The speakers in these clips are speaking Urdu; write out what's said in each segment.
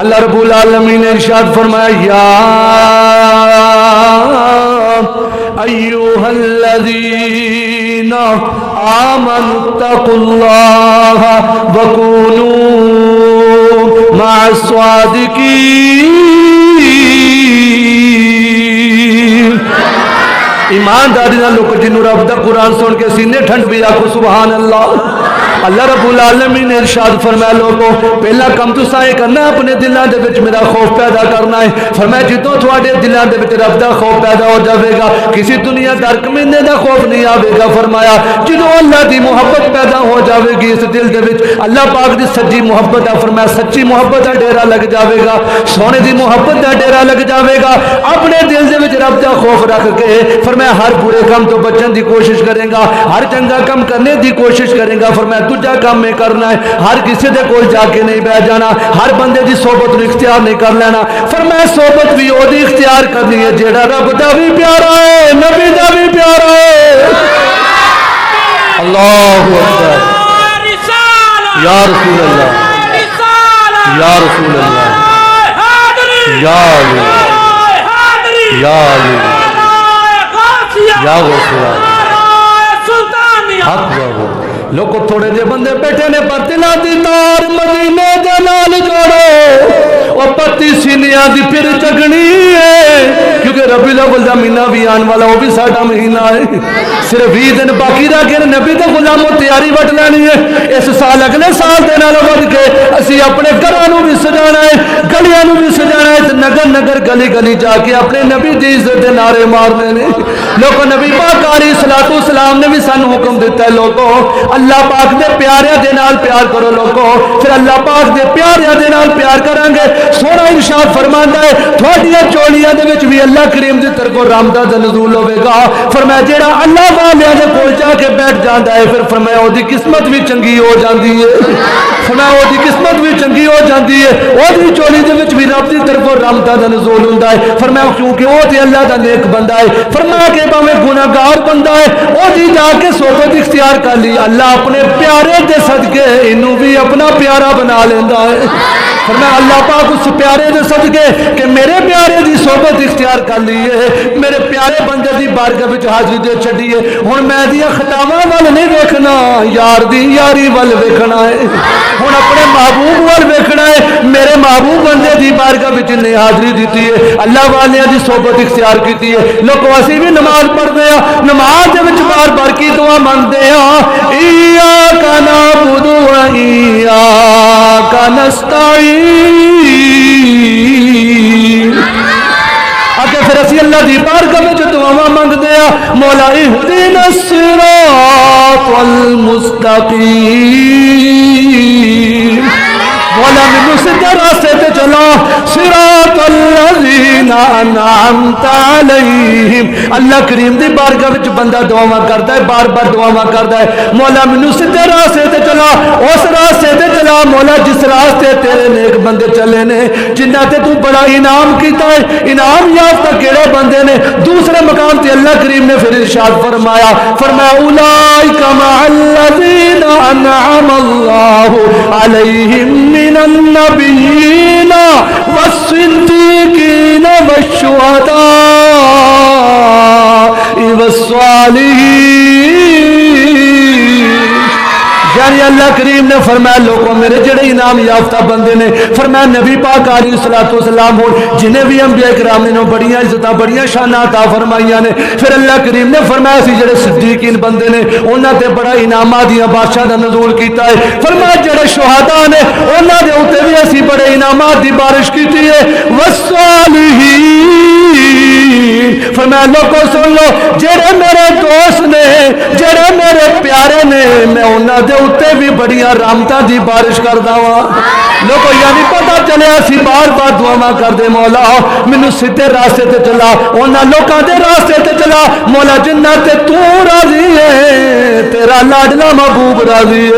اللہ رب العالمین نے ارشاد فرمایا یا ایھا الذین آمنوا اتقوا اللہ وکونوا مع الصادقین۔ ایمانداری نال لوگ جنوں رب دا قرآن سن کے سینے ٹھنڈ بھی آکھو سبحان اللہ۔ اللہ رب العالمین نے ارشاد فرمایا لوگوں پہلا کم تساں اے کرنا اپنے دلاں دے وچ میرا خوف پیدا کرنا ہے۔ فرمایا جدوں تواڈے دلاں دے وچ رب دا خوف پیدا ہو جاوے گا کسی دنیا دار کمینے دا خوف نہیں آوے گا۔ فرمایا جدوں اللہ دی محبت پیدا ہو جاوے گی اس دل دے وچ اللہ پاک دی سچی محبت دا فرمایا سچی محبت دا ڈیرا لگ جاوے گا، سونے دی محبت دا ڈیرا لگ جاوے گا۔ اپنے دل دے وچ رب دا خوف رکھ کے فرمایا ہر برے کام تو بچن دی کوشش کرے گا، ہر چنگا کام کرنے دی کوشش کرے گا۔ فرمایا دوجا کام میں کرنا ہے ہر کسی دے کول جا کے نہیں بیٹھ جانا، ہر بندے دی صحبت نو اختیار نہیں کر لینا۔ فرمایا صحبت بھی او دی اختیار کرنی ہے جیڑا رب دا بھی پیارا ہے نبی دا بھی پیارا ہے۔ اللہ اکبر یا رسول اللہ یا رسول اللہ یا علی یا علی یا غوث حق بابو۔ لوگوں تھوڑے جے بندے بیٹھے نے پر دلاں دی تار مدینے دے نال جوڑو، وہ پتی سینیاں دی پھر چگنی ہے کیونکہ ربیع الاول دا مہینہ بھی آن والا وہ بھی ساڈا مہینہ ہے۔ صرف 20 دن باقی رہ کے نبی دے غلاموں تیاری وٹ لینی ہے۔ اس سال اگلے سال دے نال ود کے اسی اپنے گھراں نوں بھی سجانا ہے، گلیاں نوں بھی سجانا ہے، نگر نگر گلی گلی جا کے اپنے نبی دی عزت دے نعرے مارنے نے۔ لوگوں نبی پاک علیہ الصلوۃ والسلام نے بھی سانو حکم دیتا ہے لوگوں اللہ پاک دے پیاریاں دے نال پیار کرو لوگوں، پھر اللہ پاک دے پیاریاں دے نال پیار کریں گے۔ سونا ارشاد فرماندا ہے تھوڑیاں چولیاں دے وچ بھی اللہ کریم دی طرفوں رحمتاں دا نزول ہوے گا۔ فرمایا جیڑا اللہ والیاں دے کول جا کے بیٹھ جاندا ہے پھر فرمایا او دی قسمت بھی چنگی ہو جاندی ہے۔ فرمایا او دی قسمت بھی چنگی ہو جاندی ہے، او دی چولی دے وچ بھی رب دی طرفوں رحمتاں دا نزول ہوندا ہے۔ فرمایا کیونکہ او تے اللہ دا نیک بندہ ہے۔ فرمایا کہ بھاویں گناہگار بندہ ہے او دی جا کے صحبت اختیار کر لی اللہ اپنے پیارے دے صدقے انہوں بھی اپنا پیارا بنا لیندا ہے۔ فرمایا اللہ پاک اس پیارے دے صدقے کہ میرے پیارے دی صحبت اختیار کر لیے میرے پیارے بندے دی بارگاہ وچ حاضری دے چھڈیے ہن میں دی خطاواں ول نہیں ویکھنا یار دی یاری ول ویکھنا ہے، ہن اپنے محبوب ول ویکھنا ہے۔ میرے محبوب بندے دی بارگاہ وچ نے حاضری دتی ہے، اللہ والیاں دی صحبت اختیار کیتی ہے۔ لوگوں اسی بھی نماز پڑھدے ہاں، نماز دے وچ بار بار کی دعا منگدے ہاں ایاک نعبد و ایاک نستعین۔ اگے پھر اسی اللہ دی بارگاہ وچ دعاواں منگدے ہاں مولا اہدنا الصراط المستقیم، مولا مینوں سیدھے راستے تے چلا صراط الذین انعمت علیہم۔ اللہ کریم دی بارگاہ وچ بندہ دعاواں کردا ہے بار بار دعاواں کردا ہے مولا مینوں سیدھے راستے تے چلا، اس راستے تے چلا مولا جس راستے تیرے نیک بندے چلے نے جنہاں تے تو بڑا انعام کیتا ہے۔ انعام یافتہ کیڑے بندے نے؟ دوسرے مقام تے اللہ کریم نے پھر ارشاد فرمایا اولئک مع الذین انعم اللہ علیہم من النبیین والصدیقین والشہداء والصالحین۔ یعنی اللہ کریم نے فرمایا لوگوں میرے جڑے انعام یافتہ بندے نے فرمایا نبی پاک علیہ الصلوۃ والسلام ہو جنہیں بھی انبیاء کرام نے بڑیاں عزتاں بڑیاں شاناں عطا فرمائیاں نے۔ پھر اللہ کریم نے فرمایا سی جڑے صدیقین بندے نے انہاں تے بڑا انعامات دیاں بارشاں دا نزول کیتا ہے۔ فرمایا جڑے شہداء نے انہاں دے اوتے بھی اسی بڑے انعامات دی بارش کیتی ہے۔ والصالحین فرمایا لوگوں سن لو جڑے میرے دوست نے جڑے میرے پیارے نے میں انہاں دے اوتے بھی بڑیاں رحمتاں دی بارش کردا ہاں۔ لوگوں یعنی پتہ چلیا سی بار بار دعاواں کردے مولا مینوں سیدھے راستے تے چلا انہاں لوکاں دے راستے تے چلا مولا جنہاں تے تو راضی ہے تیرا لاڈلا محبوب راضی ہے۔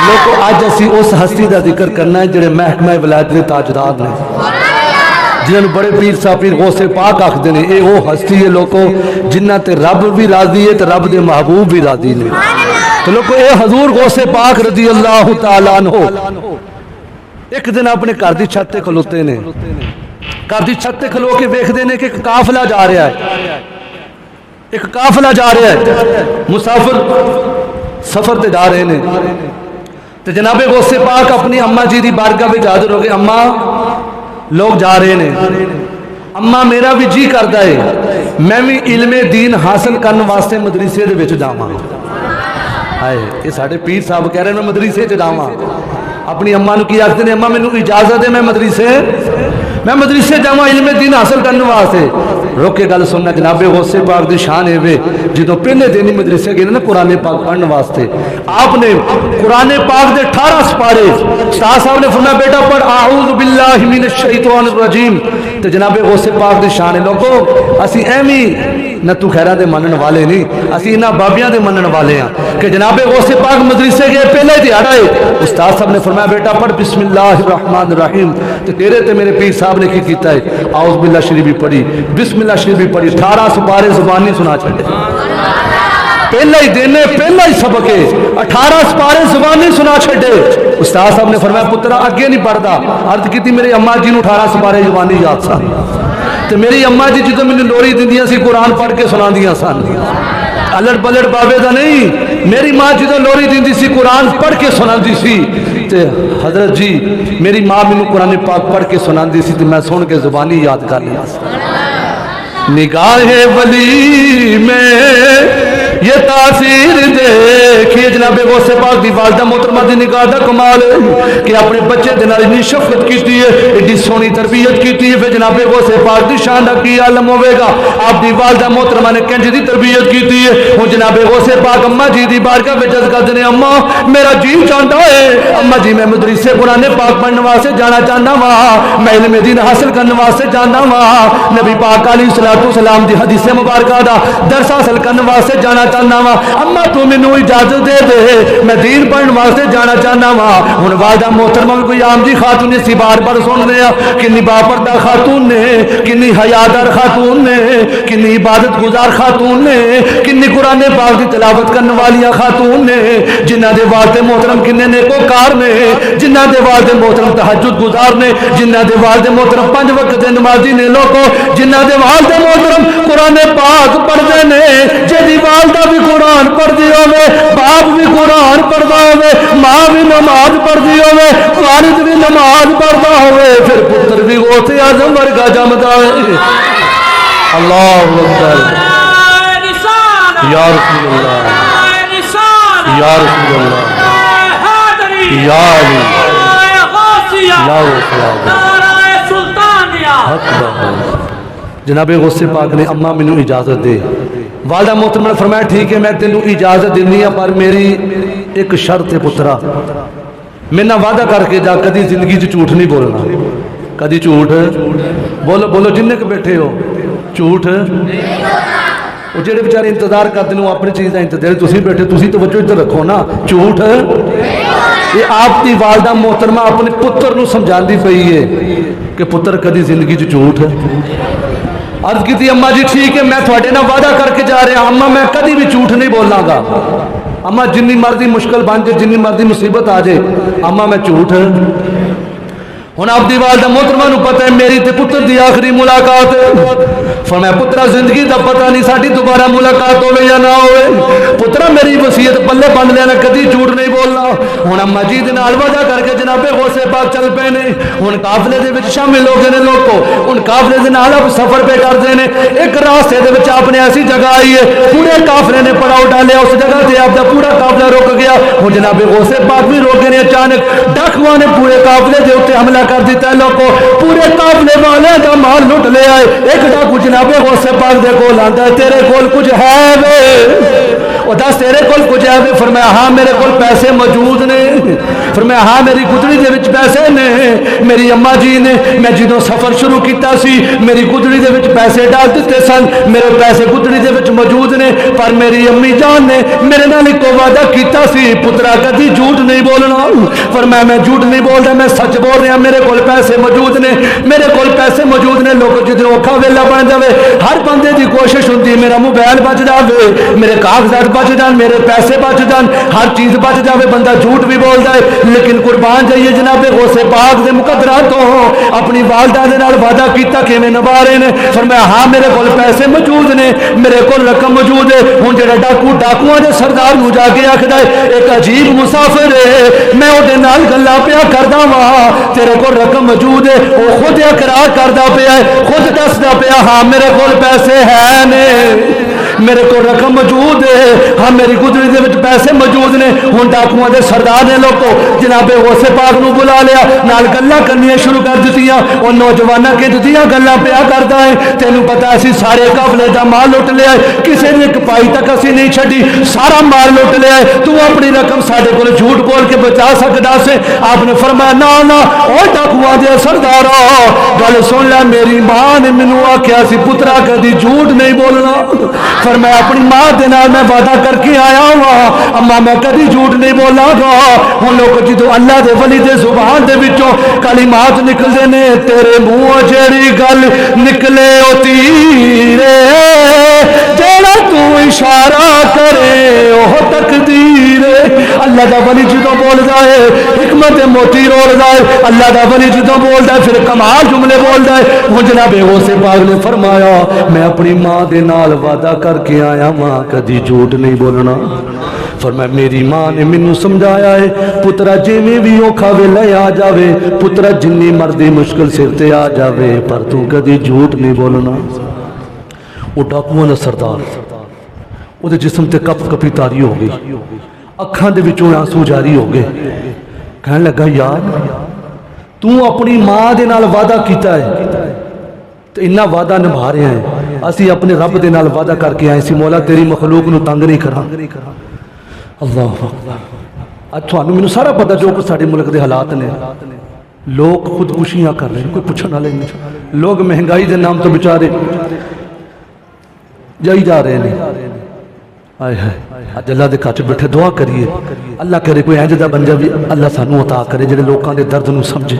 لوگوں اج اسی اس ہستی دا ذکر کرنا ہے جڑے محکمہ ولایت دے تاجدار نے جنہوں بڑے پیر صاحب پیر غوث پاک آکھدے نے اے وہ ہستی ہے لوگوں جنہاں تے رب بھی راضی ہے تے رب دے محبوب بھی راضی نے۔ تو لوگوں اے حضور غوث پاک رضی اللہ تعالیٰ عنہ ایک دن اپنے گھر دی چھت تے کھلوتے نے، گھر دی چھت تے کھلو کے ویکھدے نے کہ ایک قافلہ جا رہا ہے، ایک قافلہ جا رہا ہے، مسافر سفر تے جا رہے نے، تو جناب غوث پاک اپنی اماں جی دی بارگاہ وچ حاضر ہو گئے، اماں لوگ جا رہے نے، اماں میرا بھی جی کردا ہے میں بھی علم دین حاصل کرنے واسطے مدرسے دے وچ جاواں۔ ہائے یہ ساڈے پیر صاحب کہہ رہے ہیں میں مدرسے چ جاواں، اپنی اماں نو کی آخدے نے اماں مینوں اجازت ہے میں مدرسے جاواں علم دین حاصل کرنے واسطے۔ روک کے گل سننا جناب غوث پاک دی شان ہے جدوں پہلے دن ہی مدرسے گئے نا قرآن پاک پڑھنے واسطے، آپ نے قرآن پاک دے 18 سپارے استاد صاحب نے فرمایا بیٹا پڑھ اعوذ باللہ من الشیطان الرجیم، تو جناب غوث پاک دی شان ہے۔ لوگو اسی ایویں نہ تو خیرہ دے منن والے نہیں، اسی انہاں بابیاں دے منن والے ہیں کہ جناب غوث پاک مدرسے گئے پہلے دیہڑا ہے، استاد صاحب نے فرمایا بیٹا پڑھ بسم اللہ الرحمن الرحیم، تو تیرے تے میرے پیر صاحب نے کی کیتا ہے اعوذ باللہ شریف بھی پڑھی، بسم اللہ شریف بھی پڑھی، 18 سپارے زبانی سنا چھڑے، پہلا ہی دینے پہلا ہی سبق ہے، 18 سپارے زبانی سنا چھڑے۔ استاد صاحب نے فرمایا پترا اگے نہیں پڑھدا، عرض کیتی میری اماں جی نوں 18 سپارے زبانی یاد سن، تو میری اماں جی جدوں مینوں لوری دیندیاں سی قرآن پڑھ کے سناندیاں سن، الٹ پلٹ بابے دا نہیں، میری ماں جدوں لوری دیندی سی قرآن پڑھ کے سناندی سی، تے حضرت جی میری ماں مینوں قرآن پاک پڑھ کے سناندی سی تے میں سن کے زبانی یاد کر لیا سی۔ نگاہ ولی میں یہ تاثیر دیکھیے جناب غوث پاک دی والدہ محترمہ دی نگاہ دا کمال ہے کہ اپنے بچے دے نال اتنی شفقت کیتی ہے، اتنی سونی تربیت کیتی ہے، پھر جناب غوث پاک دی شان دا کی عالم ہوے گا، آپ دی والدہ محترمہ نے کنج دی تربیت کیتی ہے۔ ہن جناب غوث پاک اماں جی دی بارگاہ وچ عرض کردے نے اماں میرا جی چاہندا ہے اماں جی میں مدرسے قرآن پاک پڑھن واسطے جانا چاہنا وا، میں علم دین حاصل کرنے واسطے جانا وا، نبی پاک علیہ الصلوۃ والسلام دی حدیث مبارکہ دا درس حاصل کرنے واسطے جانا چاہنا وا، اما تو مینوں اجازت دے دے میں دین پڑھن واسطے جانا چاہنا وا۔ ہن والدہ محترمہ کوئی عام جی خاتون نے سی بار بار سن رہے ہیں کنی باپردہ خاتون نے، کنی حیادار خاتون نے، کنی عبادت گزار خاتون نے، کنی قرآن پاک دی تلاوت کرنے والی خاتون نے، جنہ دے والد محترم کنے نیکوکار نے، جنہ دے والد محترم تہجد گزار نے، جنہ دے والد محترم 5 وقت دے نمازی نے، لوگوں جنہ دے والد محترم قرآن پاک پڑھتے نے، جی والدہ بھی قرآن پڑھتی ہوئے، باپ بھی قرآن پڑھتا ہوئے، ماں بھی نماز پڑھتی ہوئے، والد بھی نماز پڑھتا ہوئے، پھر پتر بھی غوث اعظم ورگا جمدا ہے۔ اللہ اکبر یا رسول اللہ یا رسول اللہ یا علی یا جناب غوث پاک نے اماں مینوں اجازت دے، والدہ محترمہ نے فرمایا ٹھیک ہے میں تینوں اجازت دینی ہے پر میری ایک شرط ہے پترا، میرے نال وعدہ کر کے جا کدی زندگی چ جھوٹ نہیں بولنا، کدی جھوٹ بولو بولو جننے کے بیٹھے ہو جھوٹ، وہ جڑے بیچارے انتظار کرتے ہیں اپنی چیز کا انتظار، تسی بیٹھے تسی توجہ ادھر رکھو نا، جھوٹ یہ آپ کی والدہ محترمہ اپنے پتر نو سمجھاندی پئی ہے کہ پتر کدی زندگی چ جھوٹ عرض کی تھی اماں جی ٹھیک ہے میں تھوڑے نہ وعدہ کر کے جا رہا اماں میں کدی بھی جھوٹ نہیں بولنا گا، اماں جنی مرضی مشکل بن جائے جنی مرضی مصیبت آ جائے اماں میں جھوٹ ہن آپ دی والدہ محترمہ نو پتہ ہے میری تے پتر دی آخری ملاقات ہے، فرمایا پترا زندگی دا پتہ نہیں ساڈی دوبارہ ملاقات ہوے یا نہ ہوے، پترا میری وصیت پلے بن لینا کدی جھوٹ نہیں بولنا۔ ہن اماں جی دے نال وعدہ کر کے جناب غوث پاک چل پے نے، ہن قافلے دے وچ شامل ہو گئے نے لوگوں، ہن قافلے دے نال اب سفر پہ کردے نے، ایک راستے دے وچ آپ نے ایسی جگہ آئی ہے پورے قافلے نے پڑاؤ ڈالیا، اس جگہ تے آپ دا پورا قافلہ رک گیا، ہن جناب غوث پاک بھی روک گئے نے، اچانک ڈاکواں نے پورے قافلے دے اوتے حملہ کر دیتا ہے، لوگوں پورے قافلے والے دا مال لٹ لے آئے، ایک ڈاکو جناب غوث پاک دے کول آندا ہے تیرے کول کچھ ہے وے، وہ دس تیرے کول کچھ ہے وے، فرمایا ہاں میرے کول پیسے موجود نے، فرمایا ہاں میری گدڑی دے وچ پیسے نے، میری اماں جی نے میں جدوں سفر شروع کیتا سی میری گدڑی دے وچ پیسے ڈال دیتے سن، میرے پیسے گدڑی دے وچ موجود نے، پر میری امی جان نے میرے نال ایک وعدہ کیتا سی پترا کدی جھوٹ نہیں بولنا، فرمایا میں جھوٹ نہیں بول رہا میں سچ بول رہا، میرے کول پیسے موجود نے، میرے کول پیسے موجود نے، لوگ جدوں اوکھا ویلا بن جاوے ہر بندے دی کوشش ہوندی ہے میرا موبائل بچ جاوے، میرے کاغذات بچ جان میرے پیسے بچ جان ہر چیز بچ جاوے بندہ جھوٹ بھی بولدا ہے لیکن قربان جائیے جناب غوث پاک دے مقدرات تو اپنی والدہ دے نال وعدہ کیتا کیویں نبھا رہے نے فرمایا ہاں میرے کول پیسے موجود نے میرے کول رقم موجود ہے ہن جڑا ڈاکوؤں دے سردار نو جا کے آکھدا ہے ایک عجیب مسافر ہے میں اودے نال گلاں پیا کردا وا تیرے کول رقم موجود ہے او خود اقرار کردا پیا ہے خود دسدا پیا ہاں میرے کول پیسے ہیں نے میرے کو رقم موجود ہے ہاں میری گدری دے وچ پیسے موجود نے ہن ڈاکوؤں دے سردار نے لوگو جناب غوث پاک نو بلا لیا نال گلاں کرنیاں شروع کر دتیاں او نوجواناں کہ دتیاں گلاں پیا کردا ہے تینوں پتہ اسی سارے قافلے دا مال لٹ لیا ہے کسے نے ایک پائی تک اسی نہیں چھڈی سارا مال لٹ لیا ہے تو اپنی رقم ساڈے کول جھوٹ بول کے بچا سکدا سے آپ نے فرمایا نا نا او ڈاکوؤں دے سردارا گل سن لے میری ماں نے مینوں آکھیا سی پترا کدی جھوٹ نہیں بولنا پر میں اپنی ماں دے نال میں وعدہ کر کے آیا ہوں اما میں کدی جھوٹ نہیں بولا گا ہن لوگ جدوں اللہ دے ولی دے زبان دے وچوں کلمات نکلدے نے تیرے منہ جڑی گل نکلے او تیرے جڑا تو اشارہ کرے او تقدیر اللہ دا ولی جدوں بولدا ہے حکمت موتی رولدا ہے اللہ دا ولی جدوں بولدا ہے پھر کمال جملے بولدا ہے وہ جناب غوث پاک نے فرمایا میں اپنی ماں دے نال وعدہ کر کے آیا ماں کدی جھوٹ نہیں بولنا فرمایا میری ماں نے مینوں سمجھایا ہے پترا جویں بھی اوکھا ویلے آ جاوے پترا جنی مرضی مشکل سر تے آ جاوے پر تو کدی جھوٹ نہیں بولنا وہ ڈاکوؤں دا سردار وہ دے جسم تے کپ کپی تاری ہو گئی اکھاں دے وچوں آنسو جاری ہو گئے کہنے لگا یار تو اپنی ماں دے نال وعدہ کیتا ہے تو انہا وعدہ نبھا رہے ہیں اسی اپنے رب دے نال وعدہ کر کے آئے سی مولا تیری مخلوق نو تنگ نہیں کرا اللہ اچھا تھانوں مینوں سارا پتہ جو کچھ ساڈے ملک دے حالات نے لوگ خودکشیاں کر رہے ہیں کوئی پوچھن والے نہیں لوگ مہنگائی دے نام تو بیچارے جائی جا رہے ہیں آئے ہائے اج اللہ دے گھر بیٹھے دعا کریے اللہ کرے کوئی انج دا بندہ بھی اللہ سانو عطا کرے جڑے لوکاں دے درد نو سمجھے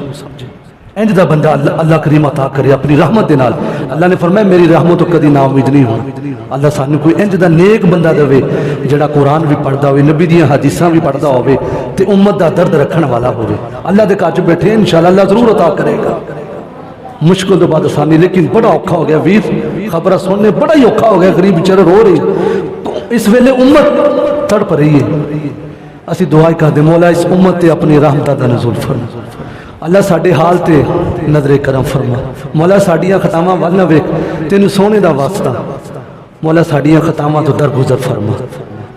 انج دا بندہ اللہ کریم عطا کرے اپنی رحمت دے نال اللہ نے فرمایا میری رحمت تو کدی نا امید نہیں ہونا اللہ سانو کوئی انج دا نیک بندہ دے جڑا قرآن بھی پڑھدا ہوئے نبی دیاں حدیثاں بھی پڑھدا ہوئے تے امت دا درد رکھن والا ہوئے اللہ دے گھر بیٹھے انشاءاللہ اللہ ضرور عطا کرے گا مشکل تو بعد آسانی لیکن بڑا اوکھا ہو گیا ویر خبریں سننے بڑا ہی اوکھا ہو گیا غریب بیچارے رو رہے اس ویلے امت تڑپ رہی ہے اسی دعائی کہتے مولا اس امت تے اپنی رحمت دا نزول فرما اللہ ساڈے حال تے نظر کرم فرما مولا ساڈیاں خطاواں ول نہ ویکھ تینوں سونے دا واسطہ مولا ساڈیاں خطاواں تو درگزر فرما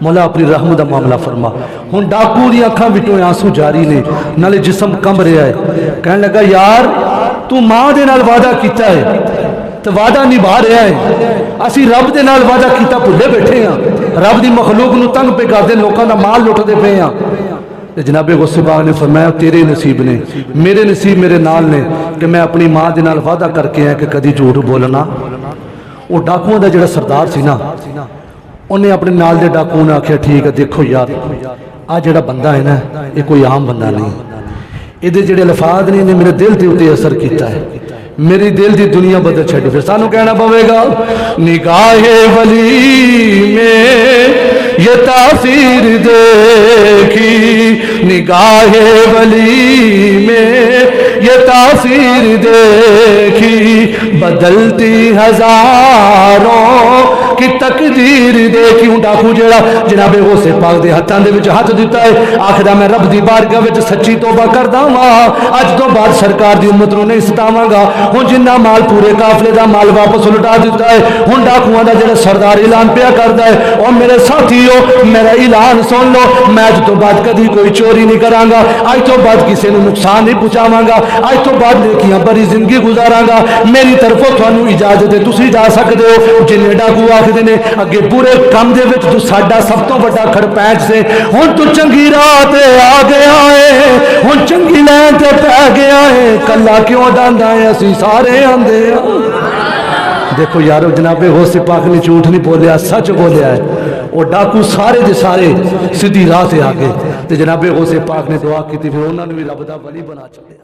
مولا اپنی رحمت دا معاملہ فرما ہن ڈاکو دی اکھاں وچوں آنسو جاری نے نالے جسم کمب رہا ہے کہنے لگا یار تو ماں دے نال وعدہ کیتا ہے تو وعدہ نبھا رہا ہے اسی رب دے نال وعدہ کیتا بھلے بیٹھے ہاں رب دی مخلوق نو تنگ پہ کردے لوکاں دا مال لٹدے پے ہاں جناب غوث پاک نے فرمایا تیرے نصیب نے میرے نصیب میرے نال نے کہ میں اپنی ماں دے نال وعدہ کر کے آیا کہ کدی جھوٹ بولنا وہ ڈاکوؤں دا جڑا سردار سی نا انہیں اپنے نال دے ڈاکوؤں نے آکھیا ٹھیک ہے دیکھو یار آ جڑا بندہ ہے نا یہ کوئی عام بندہ نہیں یہ جڑے الفاظ نے میرے دل تے اتے اثر کیتا ہے میری دل دی دنیا بدل چھڑی پھر سانو کہنا پوے گا نگاہ ولی میں یہ تاثیر دیکھی نگاہ ولی میں یہ تاثیر دیکھی بدلتی ہزاروں کی تقدیر دیکھی ہوں ڈاکو جیڑا جناب غوث پاک دے ہتھاں دے وچ ہاتھ دیتا ہے آکھدا میں رب دی بارگاہ وچ سچی توبہ کردا ہاں اج تو بعد سرکار دی امت نوں نہیں ستاواں گا ہن جنہ مال پورے قافلے دا مال واپس لٹا دیتا ہے ہن ڈاکوؤں دا جڑا سردار اعلان پیا کردا ہے او میرے ساتھیو میرا اعلان سن لو میں اج تو بعد کدی کوئی چوری نہیں کراں گا اج تو بعد کسی نوں نقصان نہیں پہنچاواں گا اج تو بعد نیکیاں بھری زندگی گزاراں گا میری طرفوں تھانوں اجازت ہے تسی جا سکدے ہو جنے ڈاکو آکھدے نے اگے پورے کم دے وچ تو ساڈا سب تو بڑا کھڑپیچ سے ہن تو چنگی راہ تے آ گیا ہے ہن چنگی لین تے پہ گیا ہے کلا کیوں ڈاندا ہے اسی سارے آندے ہاں دیکھو یارو جناب غوث پاک نے جھوٹ نہیں بولیا سچ بولیا ہے وہ ڈاکو سارے دے سارے سیدھی راہ سے آ گئے تے جناب غوث پاک نے دعا کی تھی پھر انہوں نے بھی رب دا ولی بنا چلے